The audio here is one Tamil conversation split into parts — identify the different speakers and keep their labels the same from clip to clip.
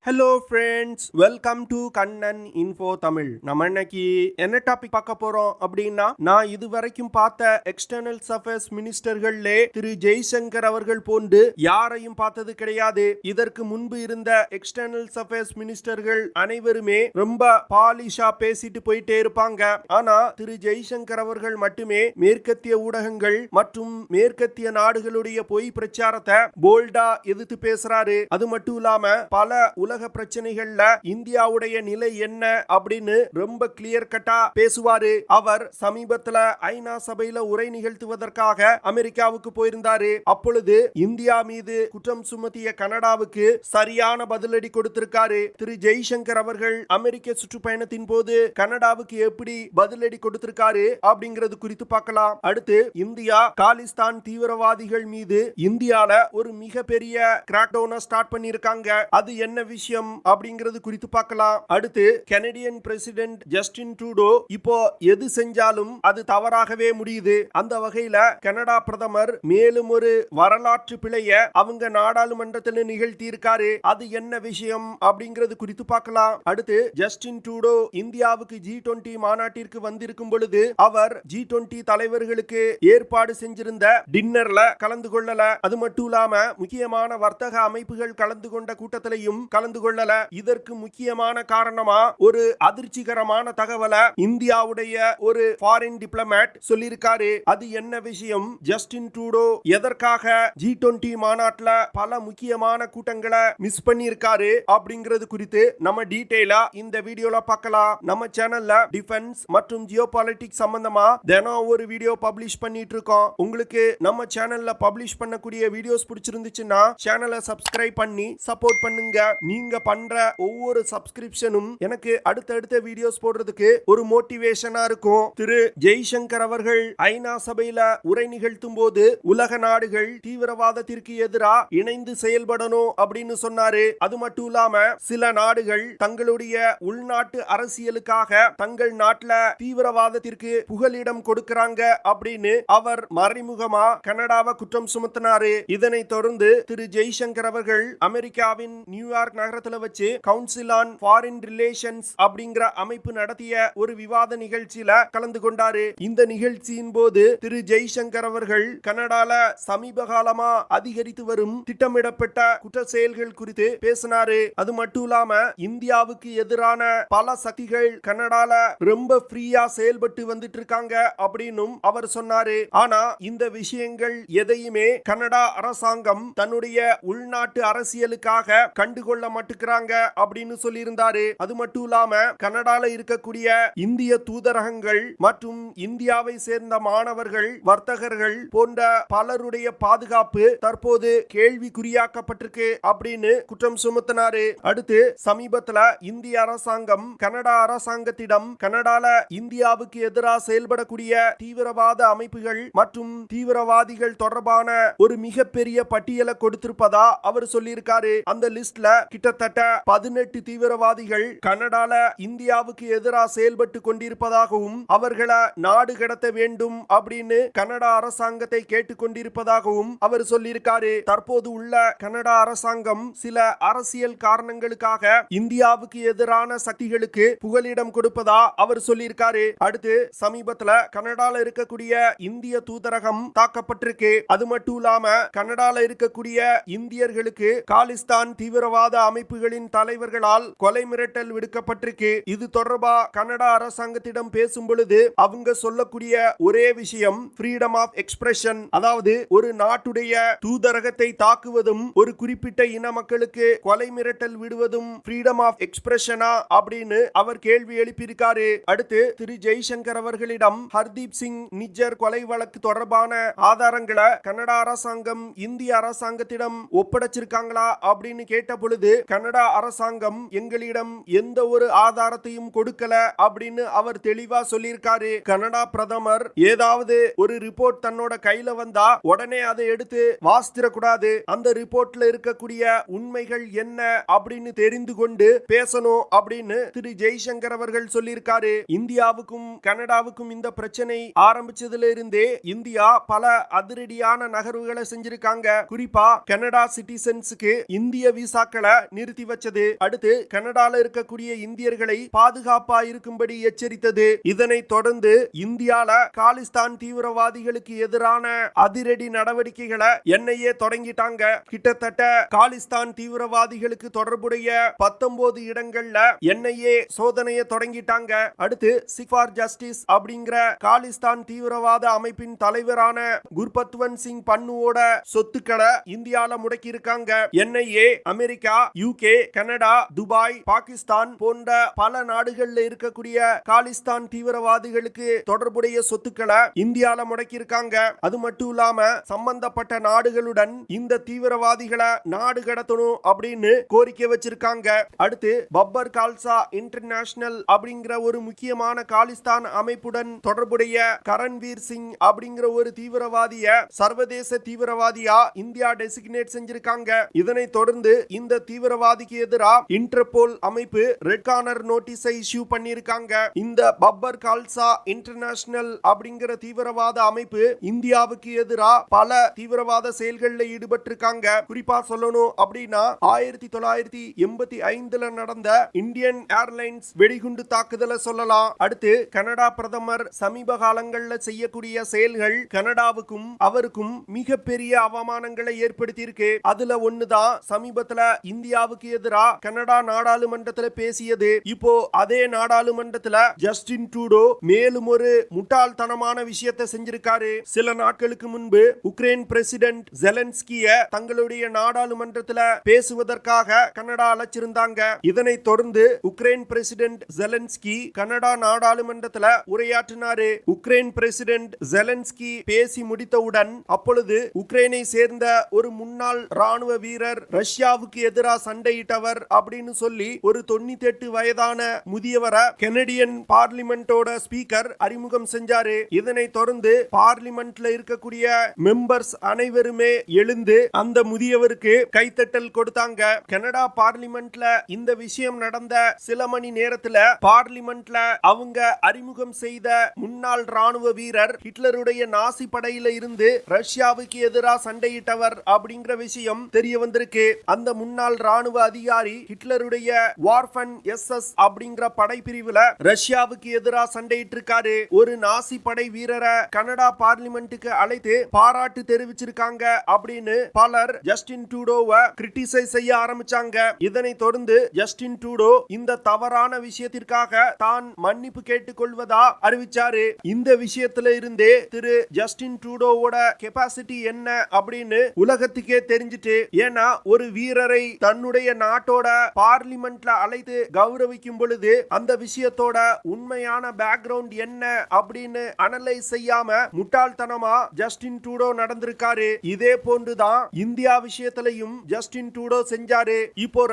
Speaker 1: Hello friends, welcome to Kannan info Tamil. நம்ம இன்னைக்கு என்ன டாபிக் பார்க்க போறோம் அப்படின்னா, நான் இதுவரைக்கும் பார்த்த எக்ஸ்டர்னல் அஃபேர்ஸ் மினிஸ்டர்கள்லே திரு ஜெய்சங்கர் அவர்கள் போன்று யாரையும் பார்த்தது கிடையாது. இதற்கு முன்பு இருந்த எக்ஸ்டர்னல் அஃபேர்ஸ் மினிஸ்டர்கள் அனைவருமே ரொம்ப பாலிஷா பேசிட்டு போயிட்டே இருப்பாங்க. ஆனா திரு ஜெய்சங்கர் அவர்கள் மட்டுமே மேற்கத்திய ஊடகங்கள் மற்றும் மேற்கத்திய நாடுகளுடைய பொய் பிரச்சாரத்தை போல்டா எதிர்த்து பேசுறாரு. அது மட்டும் இல்லாம பல உலக பிரச்சனைகள்ல இந்தியாவுடைய நிலை என்ன அப்படின்னு ரொம்ப கிளியர் கட்டா பேசுவாரு. அவர் சமீபத்துல ஐநா சபையில உரை நிகழ்த்துவதற்காக அமெரிக்காவுக்கு போயிருந்தாரு. அப்பொழுது இந்தியா மீது குற்றம் சுமத்திய கனடாவுக்கு சரியான பதிலடி கொடுத்திருக்காரு. திரு ஜெய்சங்கர் அவர்கள் அமெரிக்க சுற்றுப்பயணத்தின் போது கனடாவுக்கு எப்படி பதிலடி கொடுத்திருக்காரு அப்படிங்கிறது குறித்து பார்க்கலாம். அடுத்து இந்தியா காலிஸ்தான் தீவிரவாதிகள் மீது இந்தியால ஒரு மிகப்பெரிய கிராக்டவுனை ஸ்டார்ட் பண்ணிருக்காங்க. அது என்ன விஷயம் அப்படிங்கிறது குறித்து பார்க்கலாம். அடுத்து கனடியன் பிரசிடென்ட் ஜஸ்டின் ட்ரூடோ இப்போ எது செஞ்சாலும் அது தவறாகவே முடியுது. அந்த வகையில கனடா பிரதமர் மேலும் ஒரு வரலாற்று பிழைய அவங்க நாடாளுமன்றத்தில் நிகழ்த்தி இருக்காரு. அது என்ன விஷயம் அப்படிங்கிறது குறித்து பார்க்கலாம். அடுத்து ஜஸ்டின் ட்ரூடோ இந்தியாவுக்கு G20 மாநாட்டிற்கு வந்திருக்கும் பொழுது அவர் G20 தலைவர்களுக்கு ஏற்பாடு செஞ்சிருந்த டின்னர்ல கலந்து கொள்ளல. அது மட்டும் இல்லாம முக்கியமான வர்த்தக அமைப்புகள் கலந்து கொண்ட கூட்டத்திலையும் கலந்து கொள்ளல. இதற்கு முக்கியமான காரணமா ஒரு அதிர்ச்சிகரமான தகவலை இந்தியாவுடைய ஒரு ஃபாரின் டிப்ளமேட் சொல்லியிருக்காரு. அது என்ன விஷயம், ஜஸ்டின் ட்ரூடோ எதற்காக G20 மாநாட்டுல பல முக்கியமான கூட்டங்களை மிஸ் பண்ணியிருக்காரு அப்படிங்கிறது குறித்து நம்ம டீடைலா இந்த வீடியோல பார்க்கலாம். நம்ம சேனல்ல டிஃபென்ஸ் மற்றும் ஜியோபாலிட்டிக்ஸ் சம்பந்தமா தினம் ஒரு வீடியோ பப்ளிஷ் பண்ணிட்டு இருக்கோம். உங்களுக்கு நம்ம சேனல்ல பப்ளிஷ் பண்ணக்கூடிய வீடியோஸ் பிடிச்சிருந்துச்சுன்னா சேனலை சப்ஸ்கிரைப் பண்ணி சப்போர்ட் பண்ணுங்க. நீங்க பண்ற ஒவ்வொரு சப்ஸ்கிரிப்ஷனும் எனக்கு அடுத்தடுத்த வீடியோஸ் போடுறதுக்கு ஒரு மோட்டிவேஷனா இருக்கும். திரு ஜெய்சங்கர் அவர்கள் ஐநா சபையில உரை நிகழ்த்தும் போது உலக நாடுகள் தீவிரவாதத்திற்கு எதிராக இணைந்து செயல்படணும் அப்படின்னு சொன்னாரு. அது மட்டும் இல்லாம சில நாடுகள் தங்களுடைய உள்நாட்டு அரசியலுக்காக தங்கள் நாட்டுல தீவிரவாதத்திற்கு புகலிடம் கொடுக்கறாங்க அப்படின்னு அவர் மறைமுகமா கனடாவை குற்றம் சுமத்தினாரு. இதனை தொடர்ந்து திரு ஜெய்சங்கர் அவர்கள் அமெரிக்காவின் நியூயார்க் நகரத்துல வச்சு கவுன்சில் ஆன் ஃபாரின் ரிலேஷன்ஸ் அப்படிங்கிற அமைப்பு நடத்திய ஒரு விவாத நிகழ்ச்சியில கலந்து கொண்டாரு. இந்த நிகழ்ச்சியின் போது திரு ஜெய்சங்கர் அவர்கள் கனடால சமீப காலமா அதிகரித்து வரும் திட்டமிடப்பட்ட குற்ற செயல்கள் குறித்து பேசினாரு. அது மட்டும் இல்லாம இந்தியாவுக்கு எதிரான பல சக்திகள் கனடால ரொம்ப ஃப்ரீயா செயல்பட்டு வந்துட்டு இருக்காங்க அப்படின்னும் அவர் சொன்னாரு. ஆனா இந்த விஷயங்கள் எதையுமே கனடா அரசாங்கம் தன்னுடைய உள்நாட்டு அரசியலுக்காக கண்டுகொள்ள மாட்டுக்கிறாங்க அப்படின்னு சொல்லியிருந்தாரு. அது மட்டும் இல்லாம கனடால இருக்கக்கூடிய இந்திய தூதரகங்கள் மற்றும் இந்தியாவை சேர்ந்த மாணவர்கள், வர்த்தகர்கள் போன்ற பலருடைய பாதுகாப்பு தற்போது கேள்விக்குறியாக்கப்பட்டிருக்கு அப்படின்னு குற்றம் சுமத்தினாரு. அடுத்து சமீபத்துல இந்திய அரசாங்கம் கனடா அரசாங்கத்திடம் கனடால இந்தியாவுக்கு எதிராக செயல்படக்கூடிய தீவிரவாத அமைப்புகள் மற்றும் தீவிரவாதிகள் தொடர்பான ஒரு மிகப்பெரிய பட்டியலை கொடுத்திருப்பதா அவர் சொல்லியிருக்காரு. அந்த லிஸ்ட்ல கிட்டத்தட்ட 18 தீவிரவாதிகள் கனடால இந்தியாவுக்கு எதிராக செயல்பட்டு கொண்டிருப்பதாகவும் அவர்களை நாடு கடத்த வேண்டும் அப்படின்னு கனடா அரசாங்கத்தை கேட்டுக் கொண்டிருப்பதாகவும் அவர் சொல்லியிருக்காரு. தற்போது உள்ள கனடா அரசாங்கம் சில அரசியல் காரணங்களுக்காக இந்தியாவுக்கு எதிரான சக்திகளுக்கு புகலிடம் கொடுப்பதா அவர் சொல்லியிருக்காரு. அடுத்து சமீபத்துல கனடால இருக்கக்கூடிய இந்திய தூதரகம் தாக்கப்பட்டிருக்கு. அது மட்டும் இல்லாம கனடால இருக்கக்கூடிய இந்தியர்களுக்கு காலிஸ்தான் தீவிரவாத அமைப்புகளின் தலைவர்களால் கொலை மிரட்டல் விடுக்கப்பட்டிருக்கு. இது தொடர்பா கனடா அரசாங்கத்திடம் பேசும் பொழுது அவங்க சொல்லக்கூடிய ஒரே விஷயம் ஃப்ரீடம் ஆஃப் எக்ஸ்பிரஷன். அதாவது ஒரு நாட்டுடைய தூதரகத்தை தாக்குவதும் ஒரு குறிப்பிட்ட இன மக்களுக்கு கொலை மிரட்டல் விடுவதும் ஃப்ரீடம் ஆஃப் எக்ஸ்பிரஷனா அப்படின்னு அவர் கேள்வி எழுப்பியிருக்காரு. அடுத்து திரு ஜெய்சங்கர் அவர்களிடம் ஹர்தீப் சிங் நிஜர் கொலை வழக்கு தொடர்பான ஆதாரங்களை கனடா அரசாங்கம் இந்திய அரசாங்கத்திடம் ஒப்படைச்சிருக்காங்களா அப்படின்னு கேட்ட பொழுது கனடா அரசாங்கம் எங்களிடம் எந்த ஒரு ஆதாரத்தையும் கொடுக்கல அப்படின்னு அவர் தெளிவா சொல்லியிருக்காரு. கனடா பிரதமர் ஏதாவது ஒரு ரிப்போர்ட் தன்னோட கையில வந்தா உடனே அதை எடுத்து வாசித்திடக்கூடாது. அந்த ரிப்போர்ட்ல இருக்கக்கூடிய உண்மைகள் என்ன அப்படின்னு தெரிந்து கொண்டு பேசணும் அப்படின்னு திரு ஜெய்சங்கர் அவர்கள் சொல்லியிருக்காரு. இந்தியாவுக்கும் கனடாவுக்கும் இந்த பிரச்சனை ஆரம்பிச்சதுல இருந்தே இந்தியா பல அதிரடியான நகர்வுகளை செஞ்சிருக்காங்க. குறிப்பா கனடா சிட்டிசன்ஸுக்கு இந்திய விசாக்களை நிறுத்தி வச்சது. அடுத்து கனடால இருக்கக்கூடிய இந்தியர்களை பாதுகாப்பா இருக்கும்படி எச்சரித்தது. இதனைத் தொடர்ந்து இந்தியால காலிஸ்தான் தீவிரவாதிகளுக்கு எதிரான அதிரடி நடவடிக்கைகளை NIA தொடங்கிட்டாங்க. கிட்டத்தட்ட காலிஸ்தான் தீவிரவாதிகளுக்கு தொடர்புடைய 19 இடங்கள்ல NIA சோதனையை தொடங்கிட்டாங்க. அடுத்து சிக் ஃபார் ஜஸ்டிஸ் அப்படிங்கிற காலிஸ்தான் தீவிரவாத அமைப்பின் தலைவரான குர்பத்வந்த் சிங் பன்னுவோட சொத்துக்களை இந்தியால முடக்கி இருக்காங்க. NIA America, UK, Canada, Dubai, Pakistan போன்ற பல நாடுகள்ல இருக்கக்கூடிய காலிஸ்தான் தீவிரவாதிகளுக்கு தொடர்புடைய சொத்துக்களை இந்தியால முடக்கி இருக்காங்க. அது மட்டும் இல்லாம சம்பந்தப்பட்ட நாடுகளுடன் இந்த தீவிரவாதிகளை நாடு கடத்தணும் அப்படின்னு கோரிக்கை வச்சிருக்காங்க. அடுத்து பப்பர் கால்சா இன்டர்நேஷனல் அப்படிங்கிற ஒரு முக்கியமான காலிஸ்தான் அமைப்புடன் தொடர்புடைய கரண்வீர் சிங் அப்படிங்கிற ஒரு தீவிரவாதிய சர்வதேச தீவிரவாதியா இந்தியா டெசிக்னேட் செஞ்சிருக்காங்க. இதனை தொடர்ந்து இந்த தீவிரவாதிக்கு எதிராக இன்டர்போல் அமைப்பு ரெட் கார்னர் நோட்டீஸை இஷ்யூ பண்ணிருக்காங்க. இந்த பப்பர் கால்சா இன்டர்நேஷனல் அப்படிங்கிற தீவிரவாத அமைப்பு இந்தியாவுக்கு எதிராக பல தீவிரவாத செயல்களில் ஈடுபட்டிருக்காங்க. குறிப்பா சொல்லணும் அப்படின்னா 1985 நடந்த இந்தியன் ஏர்லைன்ஸ் வெடிகுண்டு தாக்குதலை சொல்லலாம். அடுத்து கனடா பிரதமர் சமீப காலங்களில் செய்யக்கூடிய செயல்கள் கனடாவுக்கும் அவருக்கும் மிகப்பெரிய அவமானங்களை ஏற்படுத்தி இருக்கு. அதுல ஒண்ணுதான் சமீபத்துல இந்தியாவுக்கு எதிராக கனடா நாடாளுமன்றத்தில் பேசியது. இப்போ அதே நாடாளுமன்றத்தில் ஜஸ்டின் ட்ரூடோ மேலும் ஒரு முட்டாள்தனமான விஷயத்தை செஞ்சிருக்காரு. சில நாட்களுக்கு முன்பு உக்ரைன் பிரசிடென்ட் ஜெலன்ஸ்கிய தங்களுடைய நாடாளுமன்றத்தில் பேசுவதற்காக கனடா அழைச்சிருந்தாங்க. இதனை தொடர்ந்து உக்ரைன் பிரசிடென்ட் ஜெலன்ஸ்கி கனடா நாடாளுமன்றத்தில் உரையாற்றினாரு. உக்ரைன் பிரசிடென்ட் ஜெலன்ஸ்கி பேசி முடித்தவுடன் அப்பொழுது உக்ரைனை சேர்ந்த ஒரு முன்னாள் ராணுவ வீரர் ரஷ்யாவுக்கு எதிராக சண்டையிட்டவர் அப்படின்னு சொல்லி ஒரு 98 வயதான முதியவரை கனடியன் பார்லிமெண்டோட ஸ்பீக்கர் அறிமுகம் செஞ்சாரு. இதனை தொடர்ந்து பார்லிமெண்ட்ல இருக்கக்கூடிய மெம்பர்ஸ் அனைவருமே எழுந்து அந்த முதியவருக்கு கைத்தட்டல் கொடுத்தாங்க. கனடா பார்லிமெண்ட்ல இந்த விஷயம் நடந்த சில மணி நேரத்துல பார்லிமெண்ட்ல அவங்க அறிமுகம் செய்த முன்னாள் ராணுவ வீரர் ஹிட்லருடைய நாசி படையில இருந்து ரஷ்யாவுக்கு எதிராக சண்டையிட்டவர் அப்படிங்கிற விஷயம் தெரிய வந்திருக்கு. அந்த முன்னாள் ராணுவ அதிகாரி ஹிட்லருடைய வார்ஃபன் SS அப்படிங்கிற படைப்பிரிவுல ரஷ்யாவுக்கு எதிராக சண்டையிட்டு இருக்காரு. ஒரு நாசி படை வீரரை கனடா பார்லிமெண்ட்டுக்கு அழைத்து பாராட்டு தெரிவிச்சிருக்காங்க அப்படின்னு பலர் ஜஸ்டின் ட்ரூடோவை கிரிட்டிசைஸ் செய்ய ஆரம்பிச்சாங்க. இதனை தொடர்ந்து ஜஸ்டின் ட்ரூடோ இந்த தவறான விஷயத்திற்காக தான் மன்னிப்பு கேட்டுக்கொள்வதா அறிவிச்சாரு. இந்த விஷயத்துல இருந்தே திரு ஜஸ்டின் ட்ரூடோவோட கெபாசிட்டி என்ன அப்படின்னு உலகத்துக்கே தெரிஞ்சிட்டு. ஏன்னா ஒரு வீரரை தன்னுடைய நாட்டோட பார்லிமெண்ட்ல அழைத்து கௌரவிக்கும் பொழுது அந்த விஷயத்தோட உண்மையான பேக்ரவுண்ட் என்ன அப்படின்னு அனலைஸ் செய்யாம முட்டாள்தனமா ஜஸ்டின் ட்ரூடோ நடந்திருக்காரு. இதே போன்றுதான் இந்தியா விஷயத்திலையும் ஜஸ்டின் ட்ரூடோ செஞ்சாரு. இப்போ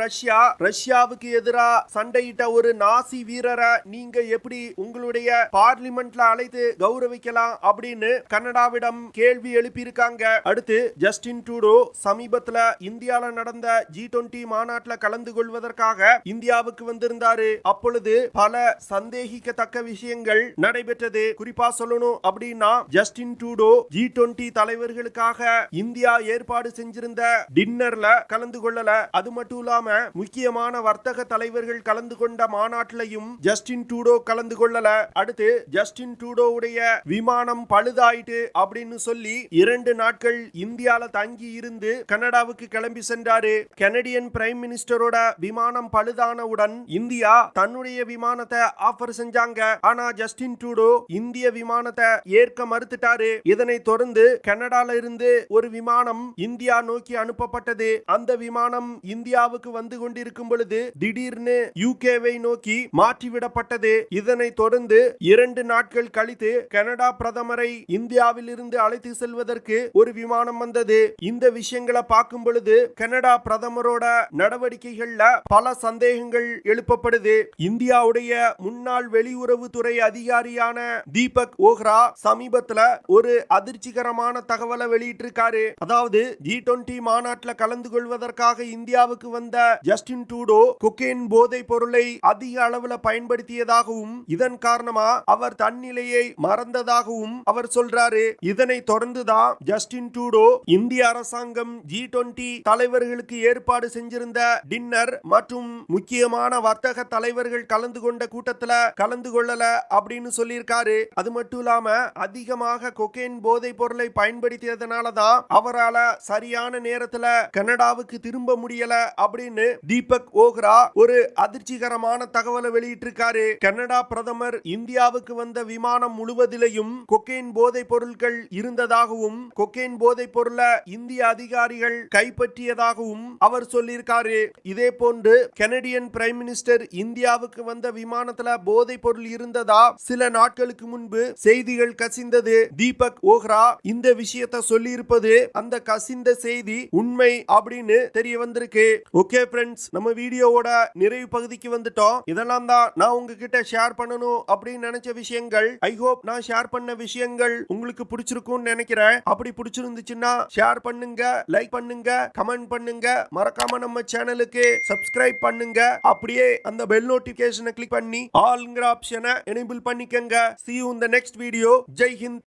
Speaker 1: ரஷ்யாவுக்கு எதிராக சண்டையிட்ட ஒரு நாசி வீரரை நீங்க எப்படி உங்களுடைய பார்லிமெண்ட்ல அழைத்து கௌரவிக்கலாம் அப்படின்னு கனடாவிடம் கேள்வி எழுப்பி இருக்காங்க. அடுத்து ஜஸ்டின் ட்ரூடோ சமீபத்துல இந்தியால நடந்த G20 மாநாட்டில் கலந்து கொள்வதற்காக இந்தியாவுக்கு வந்திருந்தாரு. அப்பொழுது பல சந்தேகிக்கத்தக்க விஷயங்கள் நடைபெற்றது. குறிப்பா சொல்லணும் அப்படின்னா ஜஸ்டின் ட்ரூடோ G20 தலைவர்களுக்காக இந்தியா ஏற்பாடு செஞ்சிருந்த டின்னர்ல கலந்து கொள்ளல. அது மட்டும் இல்லாம முக்கியமான வர்த்தக தலைவர்கள் கலந்து கொண்ட மாநாட்டிலையும் ஜஸ்டின் ட்ரூடோ கலந்து கொள்ளல. அடுத்து ஜஸ்டின் ட்ரூடோவுடைய விமானம் பழுதாயிட்டு அப்படின்னு சொல்லி 2 நாட்கள் இந்தியால தங்கி இருந்து கனடாவுக்கு கிளம்பி சென்றாரு. கனடியன் பிரைம் மினிஸ்டரோட விமானம் பழுதானவுடன் இந்தியா தன்னுடைய விமானத்தை ஆஃபர் செஞ்சாங்க. ஆனா ஜஸ்டின் ட்ரூடோ இந்திய விமானத்தை ஏற்க மறுத்துட்டாரு. இதனை தொடர்ந்து கனடால இருந்து ஒரு விமானம் இந்தியா நோக்கி அனுப்பப்பட்டது. அந்த விமானம் இந்தியாவுக்கு வந்து கொண்டிருக்கும் பொழுது திடீர்னு UKவை நோக்கி மாற்றிவிடப்பட்டது. இதனை தொடர்ந்து 2 நாட்கள் கழித்து கனடா பிரதமரை இந்தியாவில் இருந்து அழைத்து செல்வதற்கு ஒரு விமானம் வந்தது. இந்த விஷயங்களை பார்க்கும் பொழுது கனடா பிரதமரோட நடவடிக்கைகள்ல பல சந்தேகங்கள் எழுப்பப்படுது. இந்தியாவுடைய முன்னாள் வெளியுறவுத்துறை அதிகாரியான தீபக் ஓஹ்ரா சமீபத்துல ஒரு அதிர்ச்சிகரமான தகவலை வெளியிட்டிருக்காரு. அதாவது G20 மாநாட்டில் கலந்து கொள்வதற்காக இந்தியாவுக்கு வந்த ஜஸ்டின் ட்ரூடோ கொக்கைன் போதை பொருளை அதிக அளவுல பயன்படுத்தியதாகவும் இதன் காரணமா அவர் தன்னிலையை மறந்ததாகவும் அவர் சொல்றாரு. இதனை தொடர்ந்துதான் ஜஸ்டின் ட்ரூடோ இந்திய அரசாங்கம் G20 தலைவர்களுக்கு ஏற்பாடு செஞ்சிருந்த அமைஞ்சிருந்த டின்னர் மற்றும் முக்கியமான வர்த்தக தலைவர்கள் கலந்து கொண்ட கூட்டத்துல கலந்து கொள்ளல அப்படின்னு சொல்லியிருக்காரு. அது மட்டும் இல்லாம அதிகமாக கொக்கைன் போதை பொருளை பயன்படுத்தியதனாலதான் அவரால சரியான நேரத்துல கனடாவுக்கு திரும்ப முடியல அப்படின்னு தீபக் ஓக்ரா ஒரு அதிர்ச்சிகரமான தகவலை வெளியிட்டிருக்காரு. கனடா பிரதமர் இந்தியாவுக்கு வந்த விமானம் முழுவதிலையும் கொக்கைன் போதை பொருட்கள் இருந்ததாகவும் கொக்கைன் போதை பொருளை இந்திய அதிகாரிகள் கைப்பற்றியதாகவும் அவர் சொல்லியிருக்காரு. இதே போன்று கனடியன் பிரைம் மினிஸ்டர் இந்தியாவுக்கு வந்த விமானத்துல போதை பொருள் இருந்ததா சில நாட்களுக்கு முன்பு செய்திகள் கசிந்தது. தீபக் ஓக்ரா இந்த விஷயத்தை சொல்லி இருப்பது அந்த கசிந்த செய்தி உண்மை அப்படின்னு தெரிய வந்திருக்கு. ஓகே ஃப்ரெண்ட்ஸ், நம்ம வீடியோவோட நிறைவு பகுதிக்கு வந்துட்டோம். இதெல்லாம் தான் நான் உங்ககிட்ட ஷேர் பண்ணணும் அப்படின்னு நினைச்ச விஷயங்கள். ஐ ஹோப் நான் ஷேர் பண்ண விஷயங்கள் உங்களுக்கு பிடிச்சிருக்கும்னு நினைக்கிறேன். அப்படி பிடிச்சிருந்துச்சுன்னா ஷேர் பண்ணுங்க, லைக் பண்ணுங்க, கமெண்ட் பண்ணுங்க, மறக்காம நம்ம சேனலுக்கு சப்ஸ்கிரைப் பண்ணுங்க. அப்படியே அந்த பெல் நோட்டிபிகேஷனை கிளிக் பண்ணி ஆல்ங்கிற ஆப்ஷனை எனேபிள் பண்ணிக்கங்க. See you in the next video. Jai Hind.